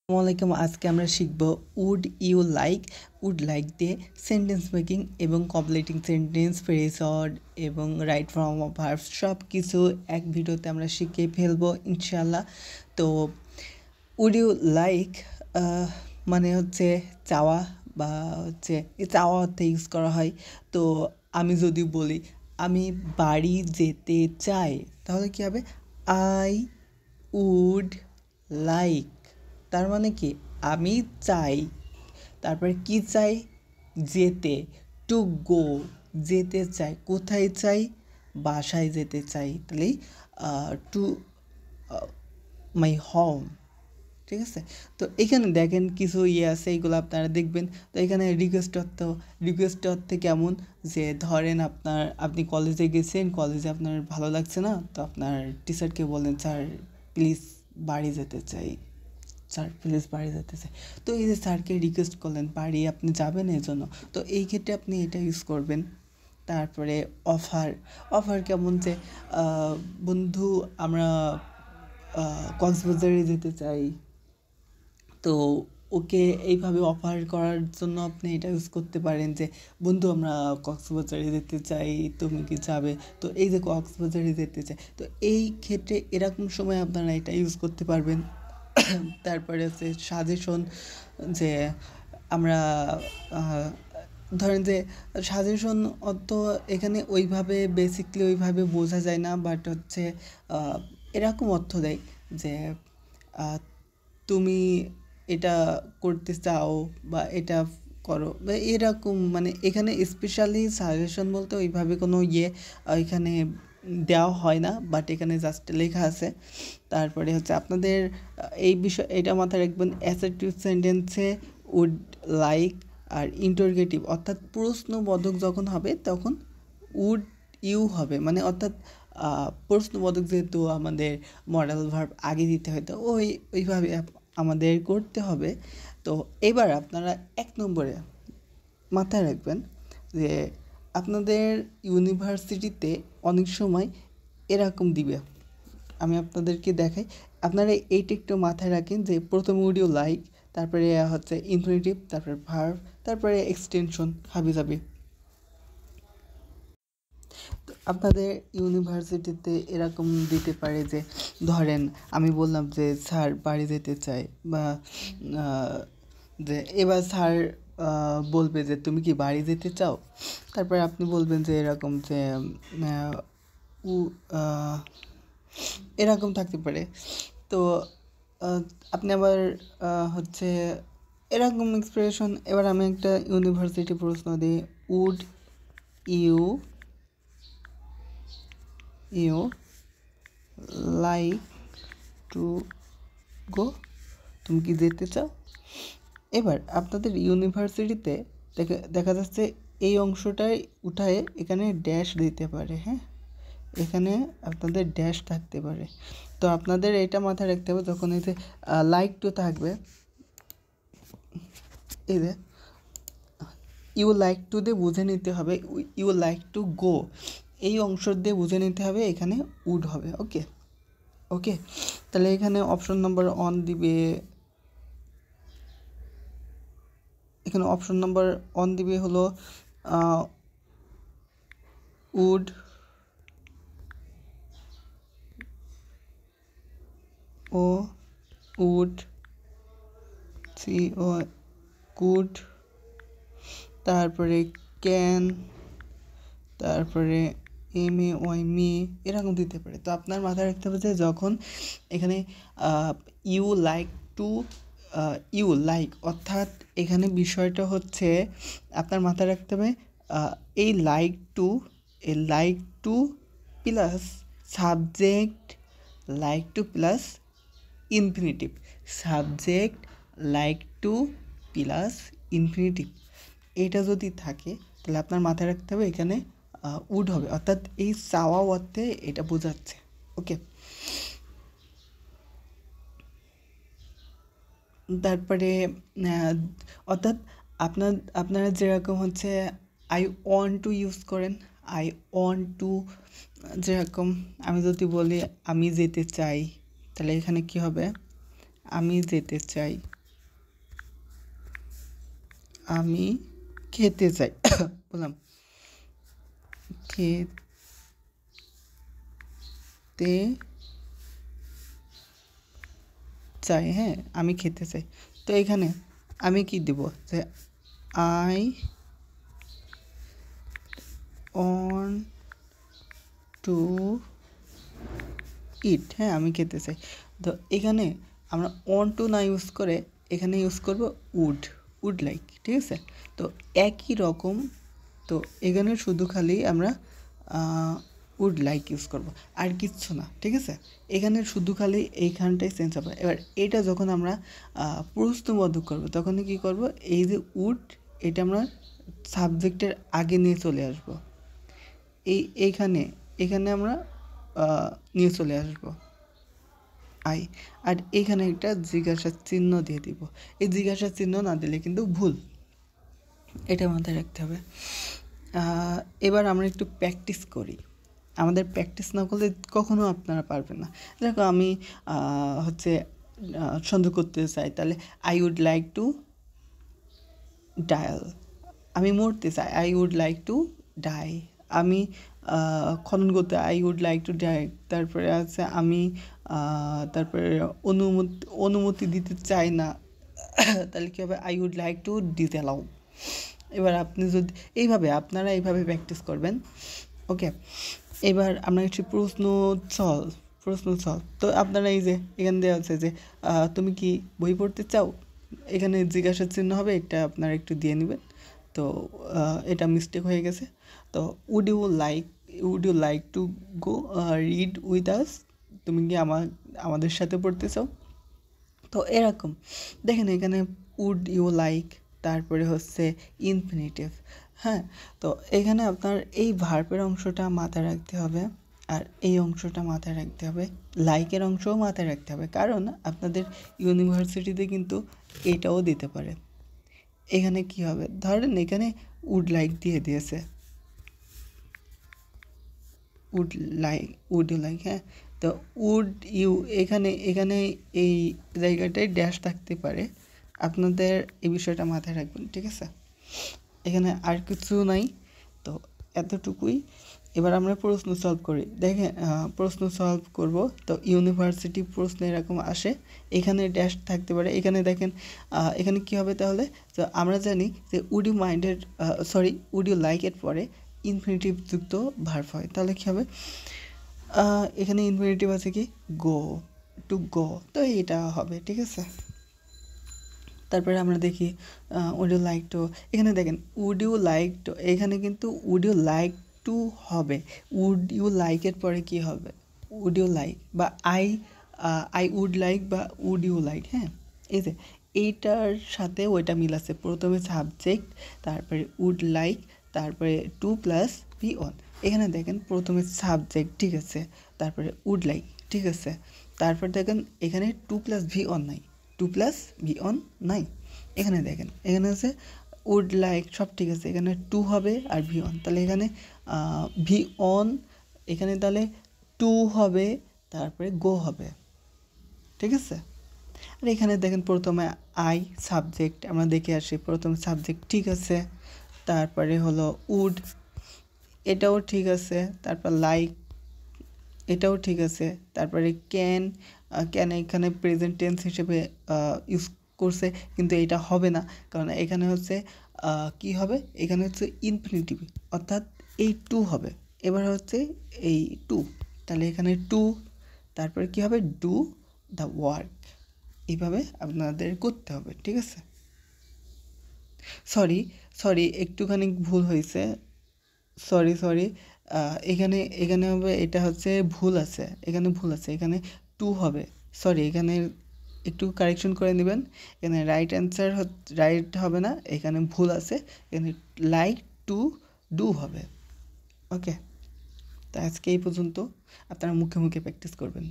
আসসালামাইকুম। আজকে আমরা শিখব would you like. Would like দিয়ে সেন্টেন্স মেকিং এবং কমপ্লিটিং সেন্টেন্স, ফ্রেজ ওয়ার্ড এবং রাইট ফর্ম অফ ভার্ব সব কিছু এক ভিডিওতে আমরা শিখে ফেলবো ইনশাল্লাহ। তো উড ইউ লাইক মানে হচ্ছে চাওয়া বা হচ্ছে এই চাওয়া অর্থে ইউজ করা হয়। তো আমি যদি বলি আমি বাড়ি যেতে চাই, তাহলে কী হবে? I would like. তার মানে কি আমি চাই, তারপরে কি চাই? যেতে, টু গো, যেতে চাই। কোথায় চাই? বাসায় যেতে চাই। তাহলে টু মাই হোম। ঠিক আছে? তো এখানে দেখেন কিছু আছে, এইগুলো আপনারা দেখবেন। তো এখানে রিকোয়েস্ট অর্থে কেমন, যে ধরেন আপনি কলেজে গেছেন, কলেজে আপনার ভালো লাগছে না, তো আপনার টিচারকে বলেন স্যার প্লিজ বাড়ি যেতে চাই, স্যার প্লিজ বাড়ি যেতে চাই। তো এই যে স্যারকে রিকোয়েস্ট করলেন বাড়ি আপনি যাবেন এই জন্য, তো এই ক্ষেত্রে আপনি এটা ইউজ করবেন। তারপরে অফার কেমন, যে বন্ধু আমরা কক্সবাজারে যেতে চাই, তো ওকে এইভাবে অফার করার জন্য আপনি এটা ইউজ করতে পারেন যে বন্ধু আমরা কক্সবাজারে যেতে চাই, তুমি কি যাবে? তো এই যে কক্সবাজারে যেতে চাই, তো এই ক্ষেত্রে এরকম সময় আপনারা এটা ইউজ করতে পারবেন। তারপরে হচ্ছে সাজেশন, যে আমরা ধরেন যে সাজেশন অত এখানে ওইভাবে ওইভাবে বোঝা যায় না, বাট হচ্ছে এরকম অর্থ দেয় যে তুমি এটা করতে চাও বা এটা করো বা এরকম, মানে এখানে স্পেশালি সাজেশন বলতে ওইভাবে কোনো এখানে দেওয়া হয় না, বাট এখানে জাস্ট লেখা আছে। তারপরে হচ্ছে আপনাদের এই বিষয় এটা মাথায় রাখবেন, অ্যাসার্টিভ সেন্টেন্সে উড লাইক আর ইন্টারোগেটিভ অর্থাৎ প্রশ্নবোধক যখন হবে তখন উড ইউ হবে, মানে অর্থাৎ প্রশ্নবোধক যেহেতু আমাদের মডাল ভার্ব আগে দিতে হয়, তো ওইভাবে আমাদের করতে হবে। তো এবার আপনারা 1 নম্বরে মাথায় রাখবেন যে আপনাদের ইউনিভার্সিটিতে অনেক সময় এরকম দিবে, আমি আপনাদেরকে দেখাই। আপনারা এইটা একটু মাথায় রাখেন যে প্রথম উড ইউ লাইক, তারপরে হচ্ছে ইনফিনিটিভ, তারপরে ভার্ব, তারপরে এক্সটেনশন হাবিজাবি। আপনাদের ইউনিভার্সিটিতে এরকম দিতে পারে যে ধরেন আমি বললাম যে স্যার বাড়ি যেতে চাই, বা যে এবার স্যার বলবে যে তুমি কি বাড়ি যেতে চাও? তারপরে আপনি বলবেন যে এরকম যে এরকম থাকতে পারে। তো আপনি আবার হচ্ছে এরকম এক্সপ্রেশন। এবার আমি একটা ইউনিভার্সিটি প্রশ্ন দিই, would you like to go? তুমি কি যেতে চাও? এবার আপনাদের ইউনিভার্সিটিতে দেখা যাচ্ছে এই অংশটাই উঠায়ে এখানে ড্যাশ দিতে পারে। হ্যাঁ, এখানে আপনাদের ড্যাশ থাকতে পারে। তো আপনাদের এটা মাথায় রাখতে হবে, যখন এই যে লাইক টু থাকবে, এই যে ইউ লাইক টু দিয়ে বুঝে নিতে হবে ইউ লাইক টু গো, এই অংশ দিয়ে বুঝে নিতে হবে এখানে উড হবে। ওকে ওকে, তাহলে এখানে অপশন নাম্বার অন দিবে, এখানে অপশন নাম্বার অন দিবে হলো উড ও উড সি ও কুড, তারপরে ক্যান, তারপরে এম এ ওয়াই মি, এরকম দিতে পারে। তো আপনার মাথায় রাখতে হবে যে যখন এখানে you like to you like, অর্থাৎ এখানে বিষয়টা হচ্ছে আপনার মাথায় রাখতে হবে এই like to plus subject, like to plus infinitive, subject like to plus infinitive, এটা যদি থাকে তাহলে আপনার মাথায় রাখতে হবে এখানে উড হবে, অর্থাৎ এই চাওয়া অর্থে এটা বোঝাচ্ছে। ওকে, তারপরে অর্থাৎ আপনারা যেরকম হচ্ছে আই ওয়ান্ট টু ইউজ করেন, আই ওয়ান্ট টু, যেরকম আমি যদি বলি আমি যেতে চাই, তাহলে এখানে কি হবে? আমি যেতে চাই। আমি খেতে চাই বললাম খেতে চাই, হ্যাঁ আমি খেতে চাই। তো এখানে আমি কি দেব, যে আই অন টু ইট, হ্যাঁ আমি খেতে চাই। তো এখানে আমরা অন টু না ইউজ করে এখানে ইউজ করব উড লাইক, ঠিক আছে। তো একই রকম, তো এখানে শুধু খালি আমরা উড লাইক ইউজ করব, আর কিচ্ছু না, ঠিক আছে। এখানে শুধু খালি এইখানটাই চেঞ্জ হবে। এবার এটা যখন আমরা প্রশ্নবোধক করব তখন কি করব, এই যে উড এটা আমরা সাবজেক্টের আগে নিয়ে চলে আসব, এইখানে এখানে আমরা নিয়ে চলে আসব আই, আর এখানে একটা জিজ্ঞাসার চিহ্ন দিয়ে দিব। এই জিজ্ঞাসার চিহ্ন না দিলে কিন্তু ভুল, এটা মাথায় রাখতে হবে। এবার আমরা একটু প্র্যাকটিস করি। আমাদের প্র্যাকটিস না করলে কখনো আপনারা পারবেন না। দেখো আমি হচ্ছে সন্দেহ করতে চাই, তাহলে I would like to dial, আমি মরতে চাই, I would like to die. আমি খনন করতে, I would like to die. তারপরে আছে আমি তারপরে অনুমতি দিতে চাই না, তাহলে কী হবে, I would like to disallow. এবার আপনি যদি আপনারা এইভাবে প্র্যাকটিস করবেন, ওকে। এবার আমরা একটু প্রশ্ন সলভ। তো আপনারা এই যে এখান দেওয়া আছে যে তুমি কি বই পড়তে চাও, এখানে জিজ্ঞাসার চিহ্ন হবে, এটা আপনারা একটু দিয়ে নেবেন। তো এটা মিস্টেক হয়ে গেছে। তো would you like to go read with us, তুমি কি আমাদের সাথে পড়তে চাও। তো এরকম দেখেন এখানে উড ইউ লাইক, তারপরে হচ্ছে ইনফিনিটিভ, হ্যাঁ। তো এখানে আপনার এই ভার্বের অংশটা মাথায় রাখতে হবে, আর এই অংশটা মাথায় রাখতে হবে, লাইকের অংশও মাথায় রাখতে হবে, কারণ আপনাদের ইউনিভার্সিটিতে কিন্তু এটাও দিতে পারে। এখানে কি হবে, ধরেন এখানে উড লাইক দিয়ে দিয়েছে, উড ইউ লাইক, হ্যাঁ। তো উড ইউ এখানে এই জায়গাটায় ড্যাশ থাকতে পারে, আপনাদের এই বিষয়টা মাথায় রাখবেন, ঠিক আছে। এখানে আর কিছু নাই, তো এতটুকুই। এবার আমরা প্রশ্ন সলভ করি। দেখেন প্রশ্ন সলভ করব, তো ইউনিভার্সিটি প্রশ্ন এরকম আসে, এখানে ড্যাশ থাকতে পারে। এখানে দেখেন এখানে কি হবে তাহলে, তো আমরা জানি যে উড ইউ লাইক এর পরে ইনফিনিটিভ যুক্ত ভার্ব হয়, তাহলে কী হবে, এখানে ইনফিনিটিভ আছে কি টু গো, তো এটা হবে, ঠিক আছে। তারপরে আমরা দেখি উড ইউ লাইক টু, এখানে দেখেন উড ইউ লাইক টু, এখানে কিন্তু উড ইউ লাইক টু হবে, উড ইউ লাইকের পরে কি হবে, উড ইউ লাইক বা আই উড লাইক বা উড ইউ লাইক, হ্যাঁ। এই যে এইটার সাথে ওইটা মিল আছে, প্রথমে সাবজেক্ট, তারপরে উড লাইক, তারপরে টু প্লাস ভি অন। এখানে দেখেন প্রথমে সাবজেক্ট, ঠিক আছে, তারপরে উড লাইক, ঠিক আছে, তারপর দেখেন এখানে টু প্লাস ভি অন নাই, এখানে দেখেন এখানে আছে উড লাইক, সব ঠিক আছে, এখানে টু হবে আর ভি অন, তাহলে এখানে ভি অন, এখানে তাহলে টু হবে, তারপরে গো হবে, ঠিক আছে। আর এখানে দেখেন প্রথমে আই সাবজেক্ট, আমরা দেখে আসি, প্রথম সাবজেক্ট ঠিক আছে, তারপরে হলো উড, এটাও ঠিক আছে, তারপর লাইক, এটাও ঠিক আছে, তারপরে ক্যান এখানে প্রেজেন্ট টেন্স হিসেবে ইউজ করছে, কিন্তু এটা হবে না, কারণ এখানে হচ্ছে কি হবে, এখানে হচ্ছে ইনফিনিটিভ, অর্থাৎ এই টু হবে। এবার হচ্ছে এই টু, তাহলে এখানে টু, তারপরে কি হবে, ডু দ্য ওয়ার্ক, এইভাবে আপনাদের করতে হবে, ঠিক আছে। সরি একটুখানি ভুল হয়েছে, সরি এখানে হবে, এটা হচ্ছে ভুল আছে, এখানে টু হবে, এখানে একটু কারেকশন করে নেবেন, এখানে রাইট হবে না, এখানে ভুল আছে, এখানে লাইক টু ডু হবে, ওকে। তো আজকে এই পর্যন্ত, আপনারা মুখে মুখে প্র্যাকটিস করবেন।